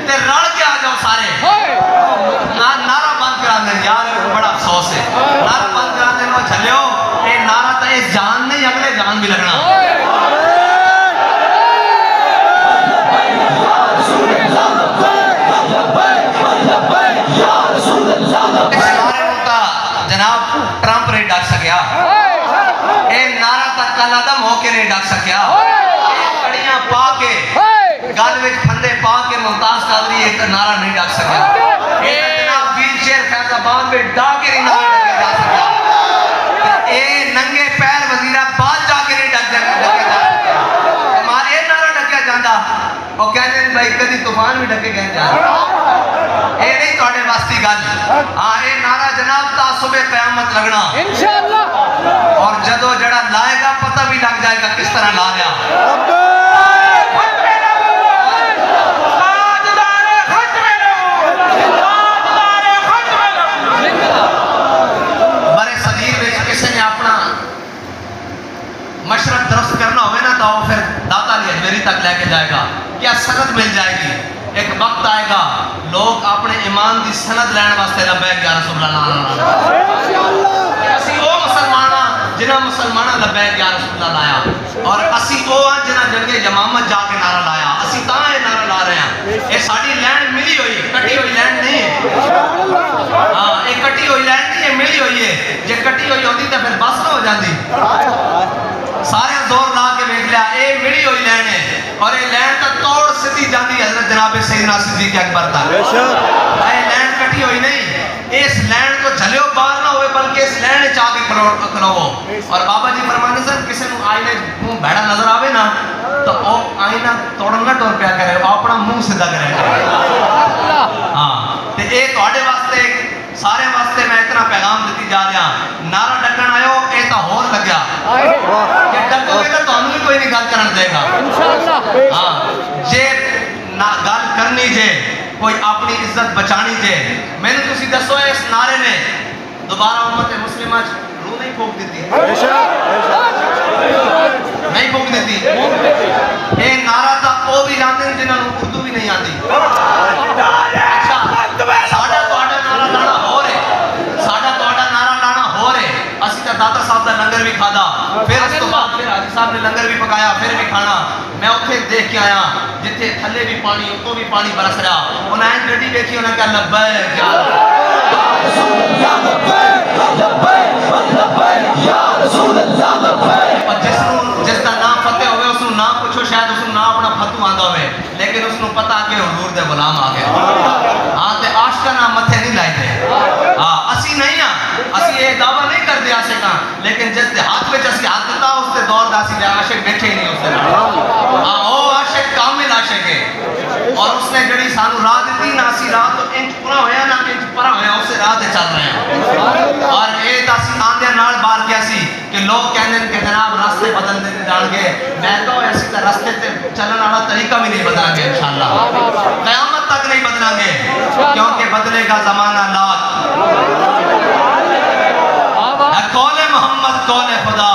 تے رل کے آ جاؤ سارے نعرہ بند کرا دیں یار بڑا افسوس ہے نعرہ بند کرا دیں وہ چلیو اے نعرہ تا اس جان نہیں اگلے جان بھی لگنا جناب ٹرمپ نہیں ڈاک سکیا اے نعرہ تک کل آدم ہو کے نہیں ڈاک سکیا کڑیاں پا کے گل وچ پھندے پا کے ممتاز قادری ایک نعرہ نہیں ڈاک سکیا اے جناب ویل چیئر فیض آباد میں ڈاک کے نہیں نعرہ ڈکے جا سکیا اے ننگے پیر وزیرہ باد جا کے نہیں ڈکے جا سکیا ہمارے اے نعرہ ڈکیا جاندہ اور کہتے ہیں بھائی کدی طوفان بھی ڈکے گئے جاندہ اے نہیں توڑے واسطی گل ہاں اے نعرہ جناب تا صبح قیامت لگنا انشاءاللہ اور جدو جڑا لائے گا پتہ بھی لگ جائے گا کس طرح لا رہا برے صغیر میں کسی نے اپنا مشرق درست کرنا ہوئے نا تو وہ پھر داتا علی اجمیری تک لے کے جائے گا کیا سند مل جائے گی ایک وقت آئے گا لوگ اپنے ایمان دی سند لینے واسطے لبیک یا رسول اللہ اسی او مسلمانہ جنہ مسلمانہ لبیک یا رسول اللہ لایا اور اسی او جنہ جنگ یمامت جا کے نعرہ لایا اسی تاں یہ نعرہ لا رہے ہیں یہ ساڑی لینڈ ملی ہوئی کٹی ہوئی لینڈ نہیں ہے ہاں یہ کٹی ہوئی لینڈ نہیں ہے ملی ہوئی ہے جے کٹی ہوئی ہوتی تو پھر بس نہ ہو جاندی سارے زور لا کے بیٹھ لیا اے ملی ہوئی لینڈ ہے اور یہ لینڈ تا توڑ سدھی جاندی حضرت جناب سیدنا صدیق اکبر تک یہ لینڈ کٹی ہوئی نہیں اس لینڈ کو جھلیو باہر نہ ہوئے بلکہ اس لینڈ چاہ کے کھلو اور بابا جی فرمانے سر کسی نے آئینے منہ بیڑا نظر آوے نا تو وہ آئینہ توڑن نہ ٹور پیا کرے وہ اپنا منہ سدھا کرے ہاں تے اے توڑے واسطے سارے واسطے میں اتنا پیغام دیتی جا رہا نعرہ ڈکن آئے ہو اے تا ہور لگیا کہ ڈکو گے تو ہمیں کوئی نہیں گل کرن دے گا ہاں جے گل کرنی جے کوئی اپنی عزت بچانی جے میں نے تسی دسو اس نعرے نے دوبارہ امت مسلمہ روح نہیں پھوک دیتی نہیں پھوک دیتی اے نعرہ تا او بھی جانتے ہیں جنہوں نے اردو بھی نہیں آتی اچھا ساڑھا تو آڑا نعرہ لانا ہو رہے ساڑھا تو آڑا نعرہ لانا ہو رہے اسی تا داتا صاحب دا لنگر بھی کھادا پھر اس تو بعد پھر حاجی صاحب نے لنگر بھی پکایا پھر بھی کھانا میں اتھے دیکھ کے آیا جتھے تھلے بھی پانی اتو بھی پانی برس رہا انہیں این گڑی دیکھی انہیں کہا لبیک یا رسول اللہ لبیک یا رسول اللہ لبیک اور جس دا نام فتح ہوئے اس نے نام پوچھو شاید اس نے نام اپنا فتو آندہ ہوئے لیکن اس نے پتا کہ حضور دے غلام آگئے ہاں تے عاشقہ نام متھے نہیں لائے تھے اسی نہیں ہیں اسی یہ دعویٰ نہیں کر دیا عاشقہ لیکن جس دے ہاتھ میں اسی ہاتھ دیتا اس دے دور دا اسی دے عاشق بیٹھے ہی نہیں اس دے وہ عاشق کامل عاشق ہے اور اس نے جڑی سانو راہ دیتی نا اسی راہ تو انچ پرا ہویا نا انچ پرا ہویا اسے راہ دے چل رہے ہیں اور اے تاسی آندے نال بار کیا سی کہ لوگ کہنے کہ جناب راستے بدل دے جان گے میں تو ایسی طرح راستے تے چلن والا طریقہ بھی نہیں بدلیں گے انشاءاللہ قیامت تک نہیں بدلیں گے کیونکہ بدلے گا زمانہ لاکھ قول محمد قول خدا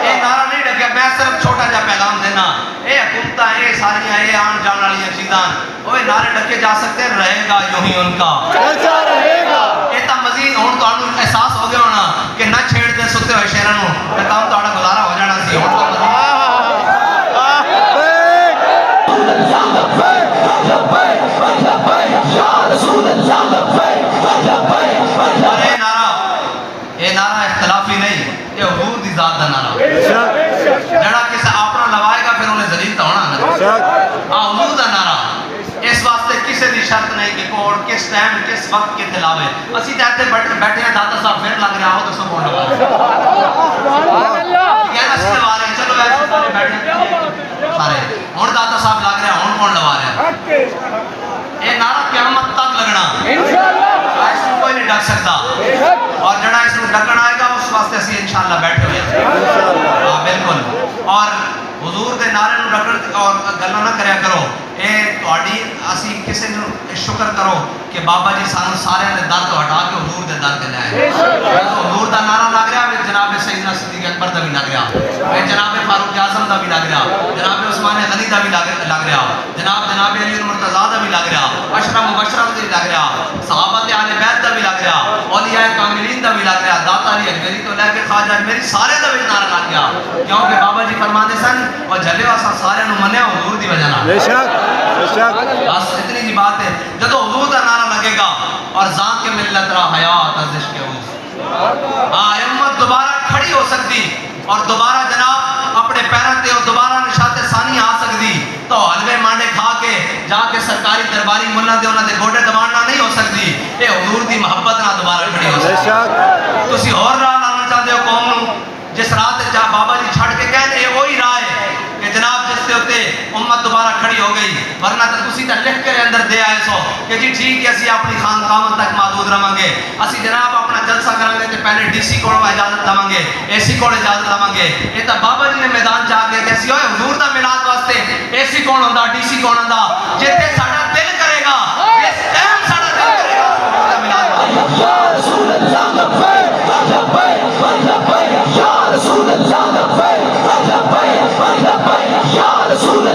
اے نعرہ نہیں ڈکیا میں صرف چھوٹا جا پیغام دینا اے حکومتہ اے ساریاں اے آن جان والی چیزاں اوے نعرے ڈکے جا سکتے ہیں رہے گا یوں ہی ان کا اے تا مزید ہون تو آنو احساس ہو گیا ہونا کہ نہ چھیڑ دے سکتے ہوئے شہرانوں کہ کام تو آڑا گزارا ہو جانا سی ہون تو مزید اور اے نعرہ اختلافی نہیں یہ حضور دی ذات دا نعرہ جڑا کسا اپنا لوائے گا پھر انہیں ذلیل تو ہونا حضور دا نعرہ اس واسطے کسی دی شرط نہیں کہ کوڑ کس ٹائم کس وقت کے تلاوے اسی تحتے بیٹھے ہیں داتا صاحب پھر لگ رہا ہو تو سب کون لگا کہنا سے لوا رہے ہیں چلو ایسے سارے بیٹھے ہیں سارے ہون داتا صاحب لگ رہے ہیں ہون کون لوا رہے ہیں اے نعرہ قیامت تک لگنا ایسے کوئی نہیں ڈک سکتا اور جڑا اس میں ڈکن آئے گا اس واسطے اسی انشاءاللہ بیٹھے ہوئے ہیں بالکل اور حضور دے نعرے نو ڈکن اور گلہ نہ کریا کرو اے توڑی اسی کسی نے شکر کرو کہ بابا جی سانو سارے نے در تو ہٹا کے حضور دے در کے لائے حضور دا نعرہ لگ رہا ہے جناب سیدنا صدیق اکبر دا بھی لگ رہا ہے جناب فاروق اعظم دا بھی لگ رہا جناب عثمان غنی دا بھی لگ رہا جناب علی خواجہ میری سارے دا وچ نعرہ لگ گیا کیونکہ بابا جی فرماندے سن اور جلیو اساں سارے نو منیا حضور دی وجہ نال بے شک بس اتنی جی بات ہے جدو حضور دا نعرہ لگے گا اور ذاں کے ملت را حیات از عشق حضور امت دوبارہ کھڑی ہو سکتی اور دوبارہ جناب اپنے پیروں تے اور دوبارہ نشاط ثانی آ سکتی تو حلوے مانڈے کھا کے جا کے سرکاری درباری ملا دے انہاں دے گوڈے دباڑنا نہیں ہو سکتی اے حضور دی محبت نہ دوبارہ کھڑی ہو سکتی تسی اور راہ لانا چاہتے ہو قوم نو جس راہ تے جا بابا جی چھڑ کے کہنے اے وہی راہ ہے کہ جناب جس تے ہوتے امت دوبارہ کھڑی ہو گئی ورنہ تو تسی تا لکھ کے اندر دے آئے سو کہ جی ٹھیک ہے اسی اپنی خانقاہوں تک محدود رہاں گے اسی جناب اپنا جلسہ کریں گے تے پہلے ڈی سی کوڑ اجازت لواں گے اے سی کوڑ اجازت لواں گے یہ تا بابا جی نے میدان چاہ کے کہ اسی ہوئے حضور دا میلاد واسطے اے سی کون ہوندا ڈی سی کون ہوندا جتے ساڈا دل کرے گا اس ٹائم ساڈا دل کرے گا حضور دا میلاد یا رسول اللہ لبیک لبیک لبیک یا رسول اللہ لبیک لبیک لبیک یا رسول